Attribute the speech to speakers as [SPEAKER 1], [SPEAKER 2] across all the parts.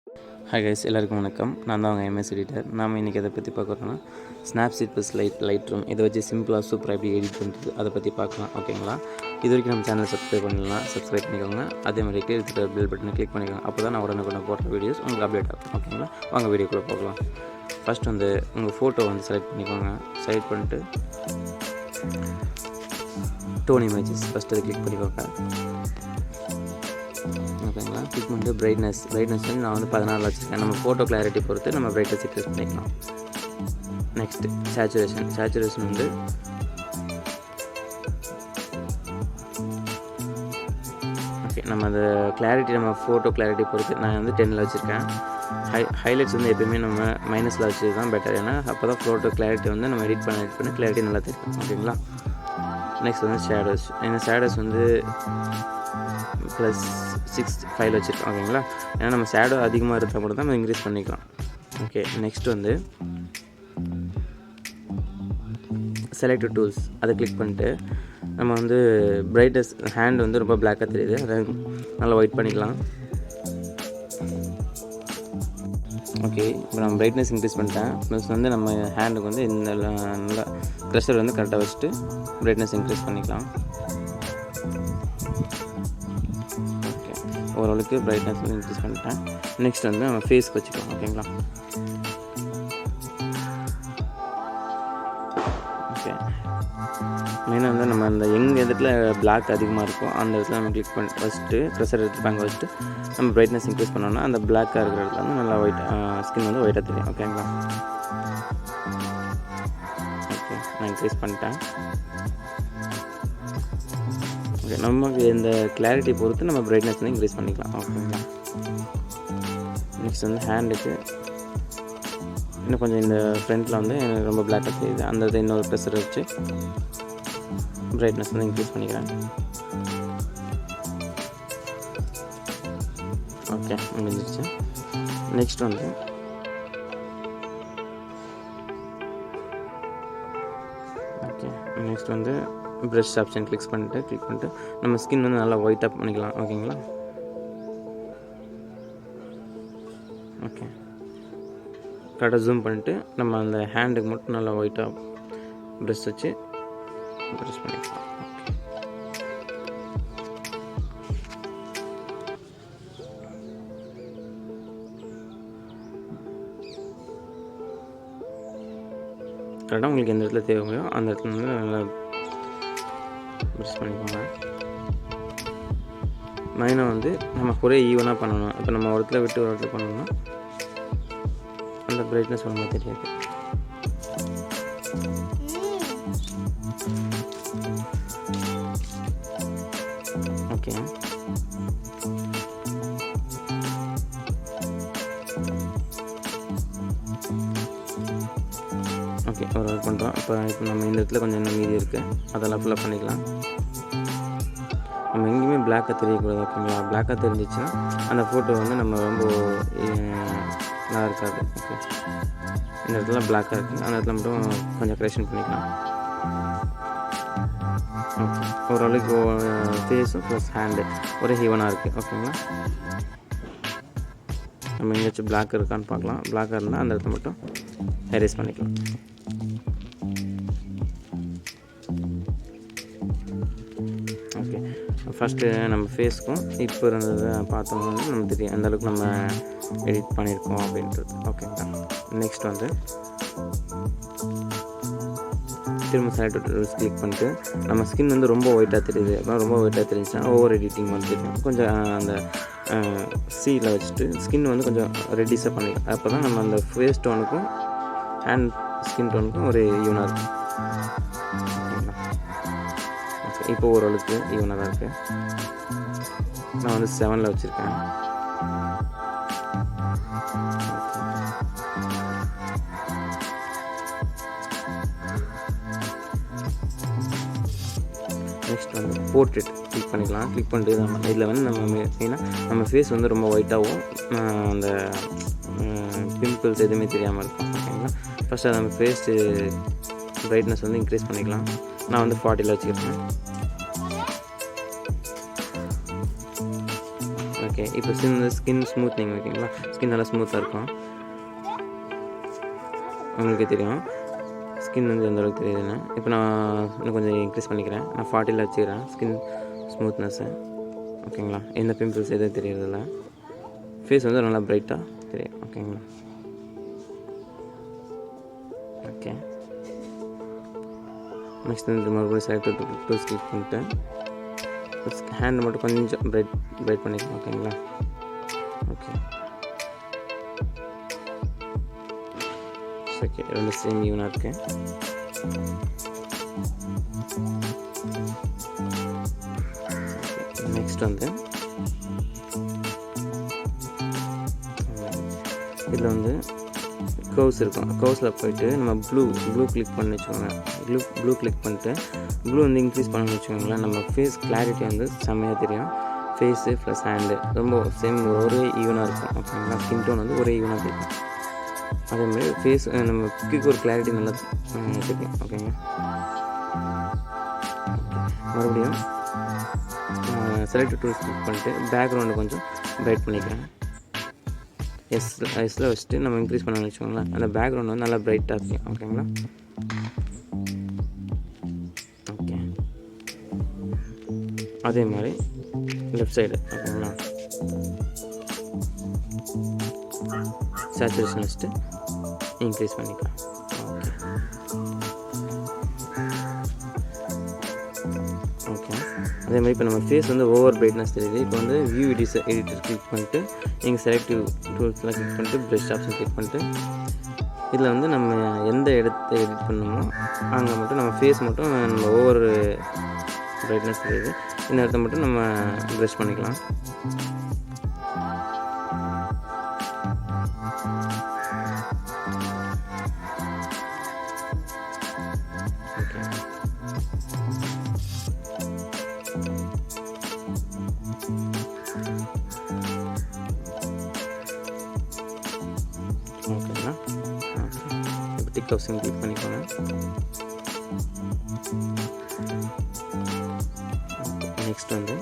[SPEAKER 1] Hi guys, எல்லாருக்கும் வணக்கம். நான் தான் அவங்க எம்எஸ் எடிட்டர். நாம் இன்றைக்கி எதை பற்றி பார்க்குறோன்னா ஸ்னாப்சீட் ப்ளஸ் லைட்ரூம் இதை வச்சு சிம்பிளாக சூப்பராக எப்படி எடிட் பண்ணுறது அதை பற்றி பார்க்கலாம். ஓகேங்களா? இது வரைக்கும் நம்ம சேனலை சப்ஸ்கிரைப் பண்ணலாம், சப்ஸ்கிரைப் பண்ணிக்கோங்க. அதே மாதிரி இருக்கிற பெல் பட்டனை கிளிக் பண்ணிக்கோங்க. அப்போ தான் நான் உடனே போடுற வீடியோஸ் உங்களுக்கு அப்டேட் ஆகும். ஓகேங்களா? வாங்க வீடியோக்குள்ளே போகலாம். ஃபஸ்ட் உங்கள் ஃபோட்டோ செலக்ட் பண்ணிக்கோங்க. செலக்ட் பண்ணிட்டு டோன் இமேஜஸ் ஃபஸ்ட்டு அதை கிளிக் பண்ணிக்கோங்க. ஓகேங்களா? கிளிக் பண்ணிட்டு பிரைட்னஸ் வந்து நான் 14 வச்சுருக்கேன். நம்ம ஃபோட்டோ கிளாரிட்டி பொறுத்து நம்ம பிரைட்னஸ் இன்க்ரீஸ் பண்ணிக்கலாம். நெக்ஸ்ட்டு சேச்சுரேஷன் ஓகே, நம்ம அந்த கிளாரிட்டி நம்ம ஃபோட்டோ கிளாரிட்டி பொறுத்து நான் 10 வச்சுருக்கேன். ஹைலைட்ஸ் எப்போயுமே நம்ம மைனஸில் வச்சு தான் பெட்டர். ஏன்னா அப்போ தான் ஃபோட்டோ கிளாரிட்டி நம்ம எடிட் பண்ண கிளாரிட்டி நல்லா தெரியும். ஓகேங்களா? Next shadows. ஏன்னா ஷேடோஸ் +5 வச்சுருக்கோம். ஓகேங்களா? ஏன்னா நம்ம ஷேடோ அதிகமாக இருந்தால் மட்டும் தான் நம்ம இன்க்ரீஸ் பண்ணிக்கலாம். ஓகே, நெக்ஸ்ட் செலக்ட் டூல்ஸ் அதை கிளிக் பண்ணிட்டு நம்ம பிரைட்னஸ் ஹேண்ட் ரொம்ப பிளாக்காக தெரியுது, அதை நல்லா ஒயிட் பண்ணிக்கலாம். ஓகே, இப்போ நம்ம பிரைட்னஸ் இன்க்ரீஸ் பண்ணிட்டேன். ப்ளஸ் நம்ம ஹேண்டுக்கு இந்த நல்லா ப்ரெஷர் கரெக்டாக வச்சுட்டு பிரைட்னஸ் இன்க்ரீஸ் பண்ணிக்கலாம். ஓகே, ஓரளவுக்கு பிரைட்னஸ் இன்க்ரீஸ் பண்ணிட்டேன். நெக்ஸ்ட் நம்ம ஃபேஸ்க்கு வச்சுக்கலாம். ஓகேங்களா? ஓகே, மெயினாக நம்ம அந்த எங்கே இடத்துல பிளாக் அதிகமாக இருக்கும் அந்த இடத்துல நம்ம கிளிக் பண்ணி ஃபஸ்ட்டு ப்ரெஷர் எடுத்து அங்கே வச்சுட்டு நம்ம பிரைட்னஸ் இன்க்ரீஸ் பண்ணோன்னா அந்த பிளாக்காக இருக்கிற இடத்துல நல்லா ஒயிட் ஸ்கின் ஒயிட்டாக தெரியும். ஓகேங்களா? ஓகே, நான் இன்க்ரீஸ் பண்ணிட்டேன். ஓகே, நமக்கு இந்த கிளாரிட்டி பொறுத்து நம்ம பிரைட்னஸ் இன்க்ரீஸ் பண்ணிக்கலாம். ஓகேங்களா? நெக்ஸ்ட் ஹேண்டுக்கு இன்னும் கொஞ்சம் இந்த ஃப்ரண்ட்டில் எனக்கு ரொம்ப பிளாக்காக தெரியுது, அந்த இதை இன்னொரு ப்ரெஷர் வச்சு பிரைட்னஸ் இன்க்ரீஸ் பண்ணிக்கிறேன். ஓகே, முடிஞ்சிருச்சு. Next okay, next brush option click பண்ணிட்டு நம்ம ஸ்கின் நல்லா ஒயிட்டாக பண்ணிக்கலாம். ஓகேங்களா? ஓகே, கரெக்டாக ஜூம் பண்ணிட்டு நம்ம அந்த ஹேண்டுக்கு மட்டும் நல்லா ஒயிட்டாக ப்ரஷ் வச்சு ப்ரஷ் பண்ணிக்கலாம். கரெக்டாக உங்களுக்கு எந்த இடத்துல தேவையோ அந்த இடத்துல நல்லா ப்ரஷ் பண்ணிக்கோங்க. மெயினாக நம்ம ஒரே ஈவனாக பண்ணணும். இப்போ நம்ம ஒரு இடத்துல விட்டு ஒரு இடத்துல பண்ணோம்னா அந்த பிரைட்னஸ் தெரியாது. ஓகே, ஓகே, ஒரு ஒர்க் பண்ணுறோம். இப்போ நம்ம இந்த இடத்துல கொஞ்சம் இன்னும் மீதி இருக்குது, அதெல்லாம் ஃபுல்லாக பண்ணிக்கலாம். நம்ம எங்கேயுமே பிளாக்காக தெரியக்கூடாது. ஓகேங்களா? பிளாக்காக தெரிஞ்சிச்சுன்னா அந்த ஃபோட்டோ நம்ம ரொம்ப நல்லா இருக்காது. ஓகே, இந்த இடத்துல பிளாக்காக இருக்குது, அந்த இடத்துல மட்டும் கொஞ்சம் கரெக்ஷன் பண்ணிக்கலாம். ஓகே, ஓரளவுக்கு ஃபேஸும் ப்ளஸ் ஹேண்டு ஒரே ஈவனாக இருக்குது. ஓகேங்களா? நம்ம எங்கேயாச்சும் பிளாக் இருக்கான்னு பார்க்கலாம். பிளாக்காக இருந்தால் அந்த இடத்துல மட்டும் எரேஸ் பண்ணிக்கலாம். ஓகே, ஃபஸ்ட்டு நம்ம ஃபேஸ்க்கும் இப்போ இருந்ததை பார்த்தோம்னா நமக்கு தெரியும் அந்தளவுக்கு நம்ம எடிட் பண்ணியிருக்கோம் அப்படின்றது. ஓகேங்களா? நெக்ஸ்ட் திரும்ப செலக்ட் டூல்ஸ் கிளிக் பண்ணிட்டு நம்ம ஸ்கின் ரொம்ப ஒயிட்டாக தெரியுது. அப்புறம் ரொம்ப ஒயிட்டாக தெரிஞ்சுன்னா ஓவர் எடிட்டிங் கொஞ்சம் அந்த சீல வச்சுட்டு ஸ்கின் கொஞ்சம் ரெடியூஸாக பண்ணிக்கலாம். அப்போ தான் நம்ம அந்த ஃபேஸ் டோனுக்கும் ஹேண்ட் ஸ்கின் டோனுக்கும் ஒரு ஈவனாக இருக்கும். ஓகேங்களா? ஓகே, இப்போ ஓரளவுக்கு ஈவனாக தான் இருக்குது. நான் 7 வச்சுருக்கேன். நெக்ஸ்ட் போர்ட்ரேட் கிளிக் பண்ணிக்கலாம். கிளிக் பண்ணிட்டு இதில் நம்ம மெயினாக நம்ம ஃபேஸ் ரொம்ப ஒயிட்டாகவும் அந்த பிம்பிள்ஸ் எதுவுமே தெரியாமல் இருக்கும். ஓகேங்களா? ஃபஸ்ட்டு நம்ம ஃபேஸ் பிரைட்னஸ் இன்க்ரீஸ் பண்ணிக்கலாம். நான் 40 வச்சுக்கிறேன். Okay, okay. இப்போ ஸ்கின் ஸ்மூத்னிங் ஓகேங்களா, ஸ்கின் நல்லா ஸ்மூத்தாக இருக்கும். உங்களுக்கே தெரியும் ஸ்கின் வந்து எந்த அளவுக்கு தெரியுதுன்னு. இப்போ நான் இன்னும் கொஞ்சம் இன்க்ரீஸ் பண்ணிக்கிறேன். நான் 40ல் வச்சுக்கிறேன் ஸ்கின் ஸ்மூத்னஸ்ஸு. ஓகேங்களா, எந்த பிம்பிள்ஸ் எதுவும் தெரியறதில்ல. ஃபேஸ் வந்து நல்லா பிரைட்டாக தெரியும். ஓகேங்களா, ஓகே. நெக்ஸ்ட் வந்து மறுபடியும் செலக்ட் டூல்ஸ் கிளிக் பண்ணிட்டு ஹேண்ட் மட்டும் கொஞ்சம் பிரைட் பண்ணிக்கலாம். ஓகேங்களா, ஓகே. ஓகே, ரெண்டு சேம் ஈவனாக இருக்குது. நெக்ஸ்ட் வந்து இதில் வந்து கர்வ்ஸ் இருக்கும். கர்வ்ஸில் போய்ட்டு நம்ம ப்ளூ கிளிக் பண்ணி வச்சுக்கோங்க. ப்ளூ கிளிக் பண்ணிட்டு ப்ளூ வந்து இன்க்ரீஸ் பண்ணி வச்சுக்கோங்களேன். நம்ம ஃபேஸ் கிளாரிட்டி வந்து செம்மையாக தெரியும். ஃபேஸு ப்ளஸ் ஹேண்டு ரொம்ப சேம் ஒரே ஈவனாக இருக்கும். ஓகேங்களா, ஸ்கின் டோன் வந்து ஒரே ஈவனாக தெரியும். அதேமாதிரி ஃபேஸ் நம்ம பிக்கு ஒரு கிளாரிட்டி நல்லா தெரியும். ஓகேங்க, மறுபடியும் செலக்ட் டூல்ஸ் கிளிக் பண்ணிட்டு பேக்ரவுண்டை கொஞ்சம் பிரைட் பண்ணிக்கிறேன். எஸ்ஸில் வச்சுட்டு நம்ம இன்க்ரீஸ் பண்ண வச்சுக்கோங்களேன். அந்த பேக்ரவுண்ட் வந்து நல்லா பிரைட்டாக இருக்கும். ஓகேங்களா, ஓகே. அதே மாதிரி லெஃப்ட் சைடு ஓகேங்களா, சேச்சுரேஷன் வச்சுட்டு இன்க்ரீஸ் பண்ணிக்கலாம். Okay, okay. அதே மாதிரி இப்போ நம்ம ஃபேஸ் வந்து ஓவர் பிரைட்னஸ் தெரியுது. இப்போ வந்து வியூ எடிட்டர் கிளிக் பண்ணிட்டு நீங்கள் செலக்டிவ் டூல்ஸ்லாம் கிளிக் பண்ணிட்டு ப்ரஷ் ஆப்ஷன் கிளிக் பண்ணிட்டு இதில் வந்து நம்ம எந்த இடத்த எடிட் பண்ணணுமோ அங்கே மட்டும் நம்ம ஃபேஸ் மட்டும் நம்ம ஓவர் பிரைட்னஸ் தெரியுது. இந்த இடத்த மட்டும் நம்ம ப்ரஷ் பண்ணிக்கலாம். ஓகேங்களா, இப்போ டிக் ஹவுஸிங் கிளிக் பண்ணிக்கோங்க. நெக்ஸ்ட் வந்து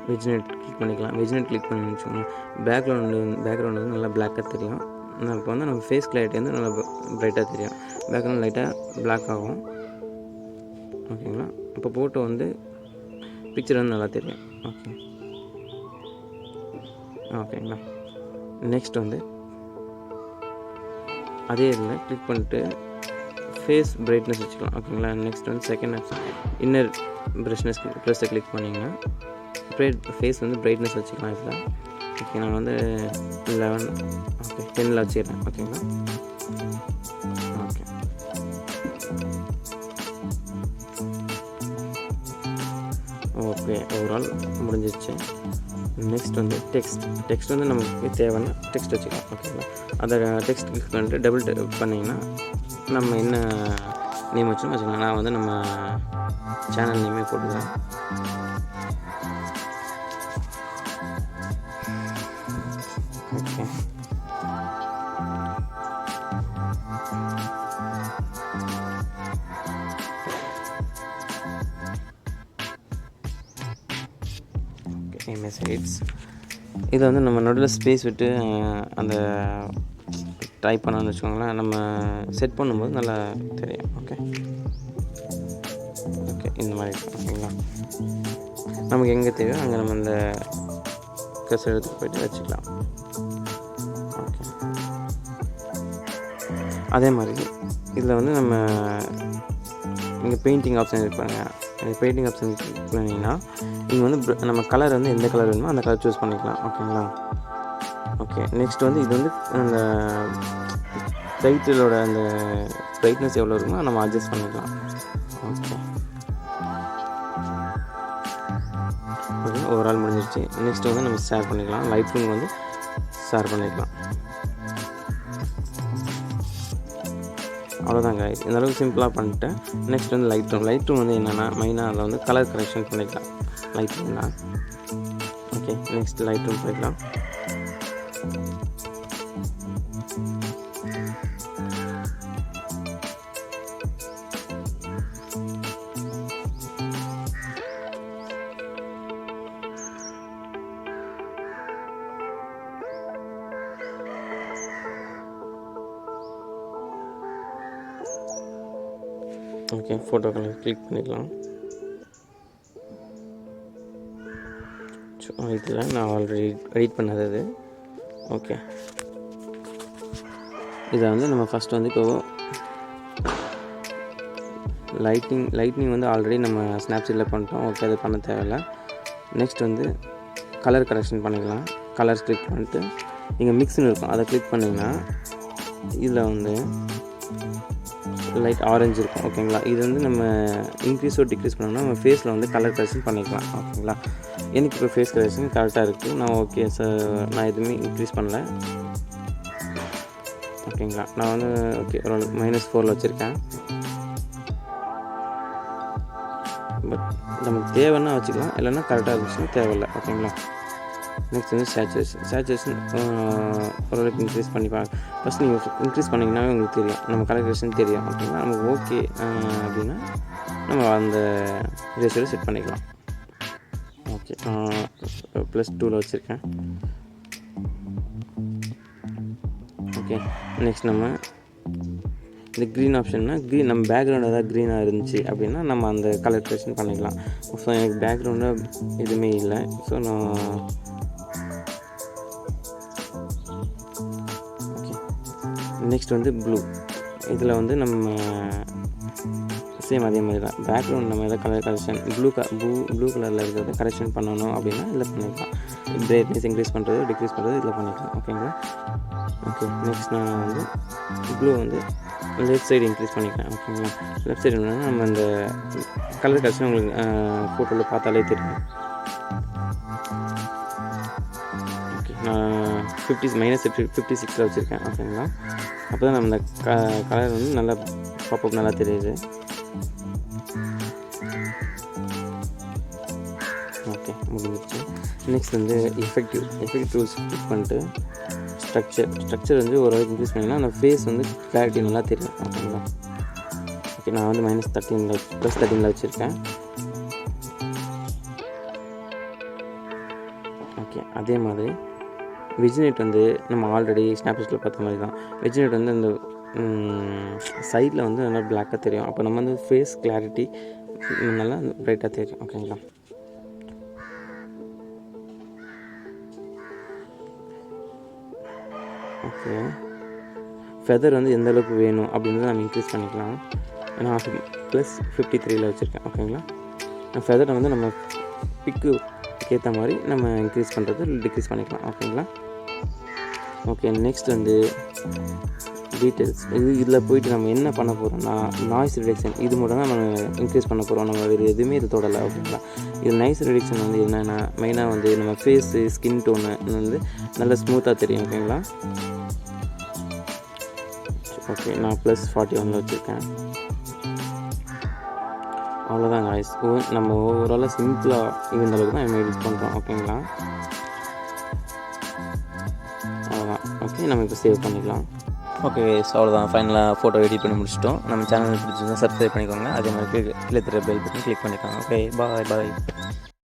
[SPEAKER 1] விஜ்நெட் கிளிக் பண்ணிக்கலாம். விஜ்நெட் கிளிக் பண்ணி வச்சுக்கோங்க. பேக்ரவுண்ட் வந்து நல்லா பிளாக்காக தெரியும். இப்போ வந்து நம்ம ஃபேஸ் கிளாரிட்டி வந்து நல்லா பிரைட்டாக தெரியும். பேக்ரவுண்ட் லைட்டாக பிளாக் ஆகும். ஓகேங்களா, இப்போ ஃபோட்டோ வந்து பிக்சர் வந்து நல்லா தெரியும். ஓகே, ஓகேங்களா. நெக்ஸ்ட் வந்து அதே இதில் கிளிக் பண்ணிட்டு ஃபேஸ் பிரைட்னஸ் வச்சுக்கலாம். ஓகேங்களா, நெக்ஸ்ட் வந்து செகண்ட் ஆப்ஷன் இன்னர் பிரைட்னஸ் ப்ளஸை கிளிக் பண்ணிங்கன்னா ஃபேஸ் வந்து பிரைட்னஸ் வச்சுக்கலாம். இதில் ஓகே, நான் வந்து 11 ஓகே 10ல் வச்சுக்கிறேன். ஓகேங்களா, ஓகே. ஓகே, ஓவரால் முடிஞ்சிருச்சு. நெக்ஸ்ட் வந்து டெக்ஸ்ட் வந்து நமக்கு தேவையான டெக்ஸ்ட் வச்சுக்கலாம். ஓகேங்களா, அதை டெக்ஸ்ட் கிளிக் பண்ணிட்டு டபுள் டேப் பண்ணிங்கன்னா நம்ம என்ன நேம் வச்சுக்கலாம். நான் வந்து நம்ம சேனல் நேமே போட்டுக்கிறேன். ஓகே, மெசேஜ் இதை வந்து நம்ம நடுவில் ஸ்பேஸ் விட்டு அந்த டைப் பண்ணான்னு வச்சுக்கோங்களேன். நம்ம செட் பண்ணும்போது நல்லா தெரியும். ஓகே, ஓகே, இந்த மாதிரி ஓகேங்களா. நமக்கு எங்கே தேவையோ அங்கே நம்ம இந்த கர்சர் எடுத்துகிட்டு போய்ட்டு வச்சுக்கலாம். ஓகே, அதே மாதிரி இதில் வந்து நம்ம இங்கே பெயிண்டிங் ஆப்ஷன் இருப்பாங்க. பெயிண்டிங் ஆப்ஷன் கிளிக் பண்ணிங்கன்னா இங்கே வந்து நம்ம கலர் வந்து எந்த கலர் வேணுமோ அந்த கலர் சூஸ் பண்ணிக்கலாம். ஓகேங்களா, ஓகே. நெக்ஸ்ட் வந்து இது வந்து அந்த டைட்டிலோட அந்த பிரைட்னஸ் எவ்வளோ இருக்குமோ நம்ம அட்ஜஸ்ட் பண்ணிக்கலாம். ஓகே, ஓகே, ஓவரால் முடிஞ்சிருச்சு. நெக்ஸ்ட் வந்து நம்ம ஷேர் பண்ணிக்கலாம். லைட்ரூம் வந்து ஷேர் பண்ணிக்கலாம். அவ்வளோதாங்க. இந்த அளவுக்கு சிம்பிளாக பண்ணிட்டேன். நெக்ஸ்ட் வந்து லைட்ரூம் வந்து என்னென்னா மெயினாக அதில் வந்து கலர் கரெக்ஷன் பண்ணிக்கலாம் லைட்ரூம்லாம். ஓகே, நெக்ஸ்ட் லைட்ரூம் போய்க்கலாம். ஓகே, ஃபோட்டோ கலர் கிளிக் பண்ணிக்கலாம். இதில் நான் ஆல்ரெடி எடிட் பண்ணது அது. ஓகே, இதை வந்து நம்ம ஃபஸ்ட்டு வந்து இப்போ லைட்னிங் வந்து ஆல்ரெடி நம்ம ஸ்னாப்சீட்டில் பண்ணிட்டோம். ஓகே, அது பண்ண தேவையில்லை. நெக்ஸ்ட் வந்து கலர் கரெக்ஷன் பண்ணிக்கலாம். கலர்ஸ் கிளிக் பண்ணிட்டு இங்கே மிக்ஸ்னு இருக்கும், அதை கிளிக் பண்ணிங்கன்னா இதில் வந்து லைட் ஆரஞ்சு இருக்கும். ஓகேங்களா, இது வந்து நம்ம இன்க்ரீஸோ டிக்ரீஸ் பண்ணோம்னா நம்ம ஃபேஸில் வந்து கலர் கரெக்ஷன் பண்ணிக்கலாம். ஓகேங்களா, எனக்கு இப்போ ஃபேஸ் கரெக்ஷன் கரெக்டாக இருக்குது. நான் ஓகே சார், நான் எதுவுமே இன்க்ரீஸ் பண்ணல. ஓகேங்களா, நான் வந்து ஓகே -4 வச்சுருக்கேன். பட் நமக்கு தேவைன்னா வச்சுக்கலாம், இல்லைன்னா கரெக்டாக இருந்துச்சுன்னா தேவையில்லை. ஓகேங்களா, நெக்ஸ்ட் வந்து சேச்சுரேஷன் ஓரளவுக்கு இன்க்ரீஸ் பண்ணிப்பாங்க. ஃபஸ்ட் நீங்கள் இன்க்ரீஸ் பண்ணிங்கன்னா உங்களுக்கு தெரியும், நம்ம கலர் கரெக்ஷன் தெரியும். ஓகேங்களா, நமக்கு ஓகே அப்படின்னா நம்ம அந்த ரேஷியோவில் செட் பண்ணிக்கலாம். ஓகே, +2 வச்சுருக்கேன். ஓகே, நெக்ஸ்ட் நம்ம இந்த க்ரீன் ஆப்ஷன்னா நம்ம பேக்ரவுண்ட் ஏதாவது க்ரீனாக இருந்துச்சு அப்படின்னா நம்ம அந்த கலர் கரெக்ஷன் பண்ணிக்கலாம். ஸோ எனக்கு பேக்ரவுண்டில் எதுவுமே இல்லை. ஸோ நான் ஓகே, நெக்ஸ்ட் வந்து ப்ளூ. இதில் வந்து நம்ம சேம் அதே மாதிரி தான், பேக்ரவுண்ட் நம்ம எதாவது கலர் கரெக்ஷன் ப்ளூ கலரில் இருக்கிறத கரெக்ஷன் பண்ணணும் அப்படின்னா இதில் பண்ணிக்கலாம். பிரைட்னஸ் இன்க்ரீஸ் பண்ணுறது டிக்ரீஸ் பண்ணுறது இதில் பண்ணிக்கலாம். ஓகேங்களா, ஓகே, நெக்ஸ்ட் நான் வந்து ப்ளூ வந்து லெஃப்ட் சைடு இன்க்ரீஸ் பண்ணிக்கிறேன். ஓகேங்களா, லெஃப்ட் சைடு என்னென்னா நம்ம அந்த கலர் கரெக்ஷன் உங்களுக்கு ஃபோட்டோவில் பார்த்தாலே தெரியும். ஓகே, நான் -56 வச்சுருக்கேன். ஓகேங்களா, அப்போ தான் நம்ம இந்த கலர் வந்து நல்லா பாப்பப் நல்லா தெரியுது. ஓகே, முடிஞ்சிருச்சு. நெக்ஸ்ட் வந்து எஃபெக்ட் டூல்ஸ் கிளிக் பண்ணிட்டு ஸ்ட்ரக்சர் வந்து ஓரளவுக்கு இன்க்ரீஸ் பண்ணிங்கன்னா அந்த ஃபேஸ் வந்து கிளாரிட்டி நல்லா தெரியும். ஓகேங்களா, ஓகே, நான் வந்து -13 வச்சுருக்கேன். ஓகே, அதே மாதிரி விஜினேட் வந்து நம்ம ஆல்ரெடி ஸ்னாப்சீட்டில் பார்த்த மாதிரி தான். விஜினேட் வந்து அந்த சைடில் வந்து நல்லா பிளாக்காக தெரியும். அப்போ நம்ம வந்து ஃபேஸ் கிளாரிட்டி நல்லா ப்ரைட்டாக தெரியும். ஓகேங்களா, ஓகே, ஃபெதர் வந்து எந்த அளவுக்கு வேணும் அப்படின்றத நம்ம இன்க்ரீஸ் பண்ணிக்கலாம். நான் +53 வச்சுருக்கேன். ஓகேங்களா, ஃபெதரை வந்து நம்ம பிக்கு ஏற்ற மாதிரி நம்ம இன்க்ரீஸ் பண்ணுறது டிக்ரீஸ் பண்ணிக்கலாம். ஓகேங்களா, ஓகே, நெக்ஸ்ட் வந்து டீட்டெயில்ஸ். இதில் போய்ட்டு நம்ம என்ன பண்ண போகிறோம்னா நாய்ஸ் ரிடக்ஷன் இது மட்டும் தான் நம்ம இன்க்ரீஸ் பண்ண போகிறோம். நம்ம வேறு எதுவுமே இது தொடலை. ஓகேங்களா, இது நாய்ஸ் ரிடக்ஷன் வந்து என்னென்னா மெயினாக வந்து நம்ம ஃபேஸு ஸ்கின் டோனு வந்து நல்லா ஸ்மூத்தாக தெரியும். ஓகேங்களா, ஓகே, நான் +41 வச்சுருக்கேன். அவ்வளோதான் காய்ஸ், நம்ம ஓவராலாக சிம்பிளாக இந்த அளவுக்கு தான் நம்ம எடிட் பண்ணுறோம். ஓகேங்களா, அவ்வளோதான். ஓகே, நம்ம இப்போ சேவ் பண்ணிக்கலாம். ஓகே கைஸ், அவ்வளோதான், ஃபைனலாக ஃபோட்டோ எடிட் பண்ணி முடிச்சிட்டோம். நம்ம சேனல் பிடிச்சிருந்தா சப்ஸ்கிரைப் பண்ணிக்கோங்க. அதே மாதிரி கீழே பெல் பட்டன் கிளிக் பண்ணிக்கோங்க. ஓகே, பாய்.